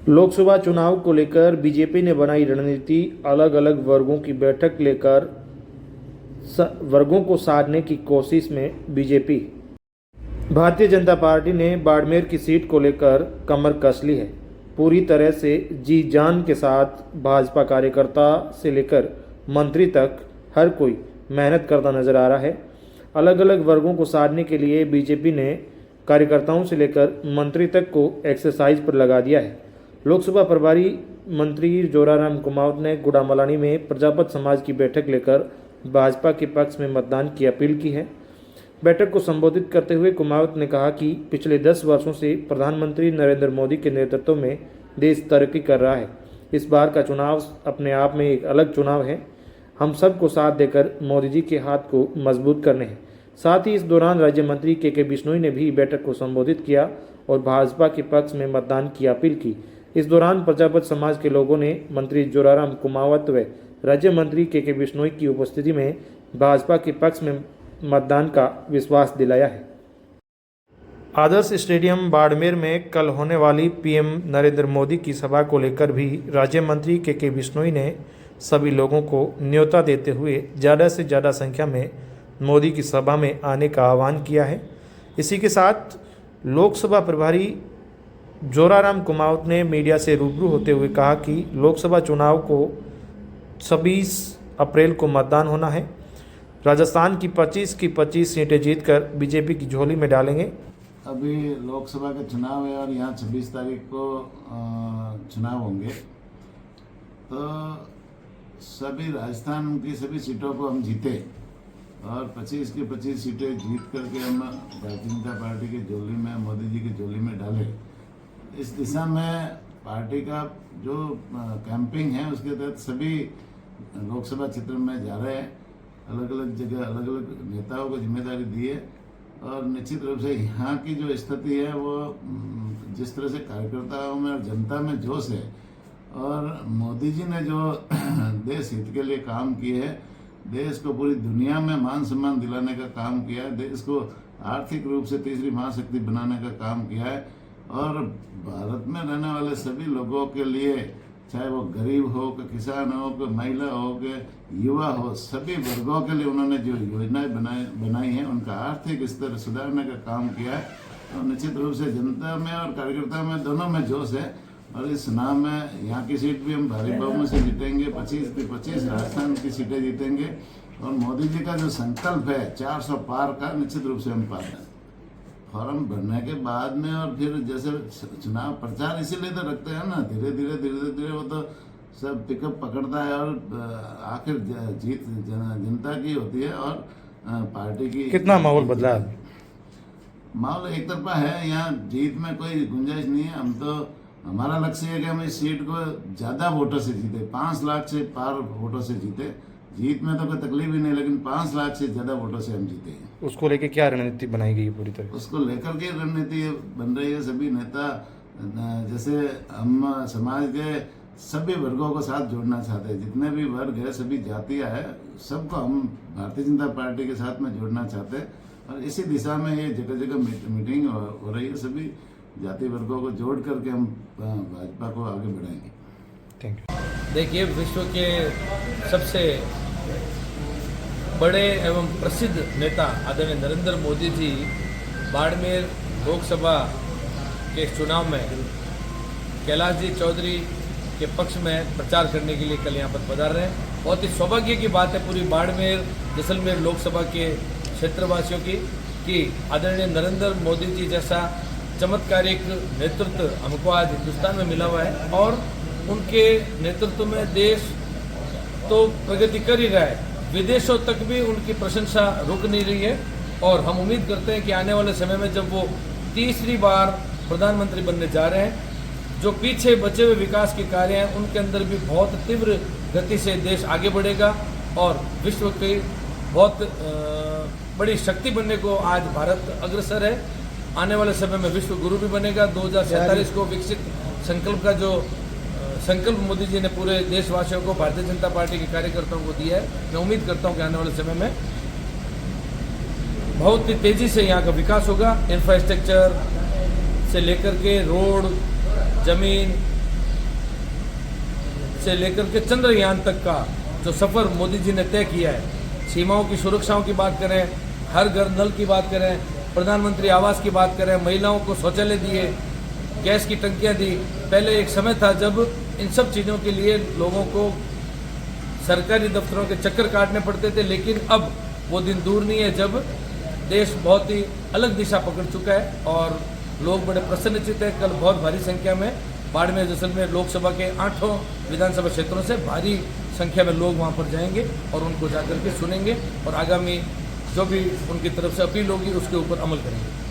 लोकसभा चुनाव को लेकर बीजेपी ने बनाई रणनीति। अलग अलग वर्गों की बैठक लेकर वर्गों को साधने की कोशिश में बीजेपी। भारतीय जनता पार्टी ने बाड़मेर की सीट को लेकर कमर कस ली है। पूरी तरह से जी जान के साथ भाजपा कार्यकर्ता से लेकर मंत्री तक हर कोई मेहनत करता नजर आ रहा है। अलग अलग वर्गों को साधने के लिए बीजेपी ने कार्यकर्ताओं से लेकर मंत्री तक को एक्सरसाइज पर लगा दिया है। लोकसभा प्रभारी मंत्री जोराराम कुमावत ने गुड़ामलानी में प्रजापत समाज की बैठक लेकर भाजपा के पक्ष में मतदान की अपील की है। बैठक को संबोधित करते हुए कुमावत ने कहा कि पिछले 10 वर्षों से प्रधानमंत्री नरेंद्र मोदी के नेतृत्व में देश तरक्की कर रहा है। इस बार का चुनाव अपने आप में एक अलग चुनाव है। हम सबको साथ देकर मोदी जी के हाथ को मजबूत करने हैं। साथ ही इस दौरान राज्य मंत्री के बिश्नोई ने भी बैठक को संबोधित किया और भाजपा के पक्ष में मतदान की अपील की। इस दौरान प्रजापत समाज के लोगों ने मंत्री जोराराम कुमावत व राज्य मंत्री के बिश्नोई की उपस्थिति में भाजपा के पक्ष में मतदान का विश्वास दिलाया है। आदर्श स्टेडियम बाड़मेर में कल होने वाली पीएम नरेंद्र मोदी की सभा को लेकर भी राज्य मंत्री के बिश्नोई ने सभी लोगों को न्योता देते हुए ज़्यादा से ज़्यादा संख्या में मोदी की सभा में आने का आह्वान किया है। इसी के साथ लोकसभा प्रभारी जोराराम कुमावत ने मीडिया से रूबरू होते हुए कहा कि लोकसभा चुनाव को 26 अप्रैल को मतदान होना है। राजस्थान की 25 की 25 सीटें जीतकर बीजेपी की झोली में डालेंगे। अभी लोकसभा का चुनाव है और यहाँ 26 तारीख को चुनाव होंगे, तो सभी राजस्थान की सभी सीटों को हम जीते और 25 की 25 सीटें जीत करके हम भारतीय जनता पार्टी की झोली में, मोदी जी की झोली में डालें। इस दिशा में पार्टी का जो कैंपिंग है उसके तहत सभी लोकसभा क्षेत्र में जा रहे हैं। अलग अलग जगह अलग अलग नेताओं को जिम्मेदारी दी है और निश्चित रूप से यहाँ की जो स्थिति है वो जिस तरह से कार्यकर्ताओं में और जनता में जोश है और मोदी जी ने जो देश हित के लिए काम किए है, देश को पूरी दुनिया में मान सम्मान दिलाने का काम किया है, देश को आर्थिक रूप से तीसरी महाशक्ति बनाने का काम किया है और भारत में रहने वाले सभी लोगों के लिए, चाहे वो गरीब हो कि किसान हो कि महिला हो कि युवा हो, सभी वर्गों के लिए उन्होंने जो योजनाएं बनाई हैं उनका आर्थिक स्तर सुधारने का काम किया है। तो निश्चित रूप से जनता में और कार्यकर्ता में दोनों में जोश है और इस चुनाव में यहाँ की सीट भी हम भारी बहुमत से जीतेंगे। 25 की 25 राजस्थान की सीटें जीतेंगे और मोदी जी का जो संकल्प है 400 पार का, निश्चित रूप से हम पाते हैं। फॉर्म भरने के बाद में और फिर जैसे चुनाव प्रचार इसीलिए तो रखते हैं ना, धीरे धीरे वो तो सब पिकअप पकड़ता है और आखिर जीत जनता की होती है और पार्टी की। कितना माहौल बदला है? माहौल एक तरफा है, यहाँ जीत में कोई गुंजाइश नहीं है। हम तो, हमारा लक्ष्य है कि हम इस सीट को ज़्यादा वोटों से जीते, 5 लाख से पार वोटों से जीते। जीत में तो कोई तकलीफ ही नहीं, लेकिन 5 लाख से ज़्यादा वोटों से हम जीते हैं। उसको लेके क्या रणनीति बनाई गई पूरी तरह? उसको लेकर के रणनीति बन रही है। सभी नेता, जैसे हम समाज के सभी वर्गों को साथ जोड़ना चाहते हैं, जितने भी वर्ग है, सभी जातियाँ है, सबको हम भारतीय जनता पार्टी के साथ में जोड़ना चाहते हैं और इसी दिशा में ये जगह जगह मीटिंग हो रही है। सभी जाति वर्गों को जोड़ करके हम भाजपा को आगे बढ़ाएंगे। Thank you. देखिए, विश्व के सबसे बड़े एवं प्रसिद्ध नेता आदरणीय नरेंद्र मोदी जी बाड़मेर लोकसभा के चुनाव में कैलाश जी चौधरी के पक्ष में प्रचार करने के लिए कल यहाँ पर पधार रहे हैं। बहुत ही सौभाग्य की बात है पूरी बाड़मेर जैसलमेर लोकसभा के क्षेत्रवासियों की कि आदरणीय नरेंद्र मोदी जी जैसा चमत्कारिक नेतृत्व हमको आज हिंदुस्तान में मिला हुआ है और उनके नेतृत्व में देश तो प्रगति कर ही रहा है, विदेशों तक भी उनकी प्रशंसा रुक नहीं रही है और हम उम्मीद करते हैं कि आने वाले समय में जब वो तीसरी बार प्रधानमंत्री बनने जा रहे हैं, जो पीछे बचे हुए विकास के कार्य हैं उनके अंदर भी बहुत तीव्र गति से देश आगे बढ़ेगा और विश्व की बहुत बड़ी शक्ति बनने को आज भारत अग्रसर है। आने वाले समय में विश्व गुरु भी बनेगा। 2047 को विकसित संकल्प का जो संकल्प मोदी जी ने पूरे देशवासियों को, भारतीय जनता पार्टी के कार्यकर्ताओं को दिया है, मैं उम्मीद करता हूं कि आने वाले समय में बहुत ही तेजी से यहाँ का विकास होगा। इंफ्रास्ट्रक्चर से लेकर के रोड, जमीन, से लेकर के चंद्रयान तक का जो सफ़र मोदी जी ने तय किया है, सीमाओं की सुरक्षाओं की बात करें, हर घर नल की बात करें, प्रधानमंत्री आवास की बात करें, महिलाओं को शौचालय दिए, गैस की टंकियां दी। पहले एक समय था जब इन सब चीज़ों के लिए लोगों को सरकारी दफ्तरों के चक्कर काटने पड़ते थे, लेकिन अब वो दिन दूर नहीं है जब देश बहुत ही अलग दिशा पकड़ चुका है और लोग बड़े प्रसन्नचित हैं। कल बहुत भारी संख्या में बाड़मेर जैसलमेर लोकसभा के 8 विधानसभा क्षेत्रों से भारी संख्या में लोग वहां पर जाएंगे और उनको जाकर के सुनेंगे और आगामी जो भी उनकी तरफ से अपील होगी उसके ऊपर अमल करेंगे।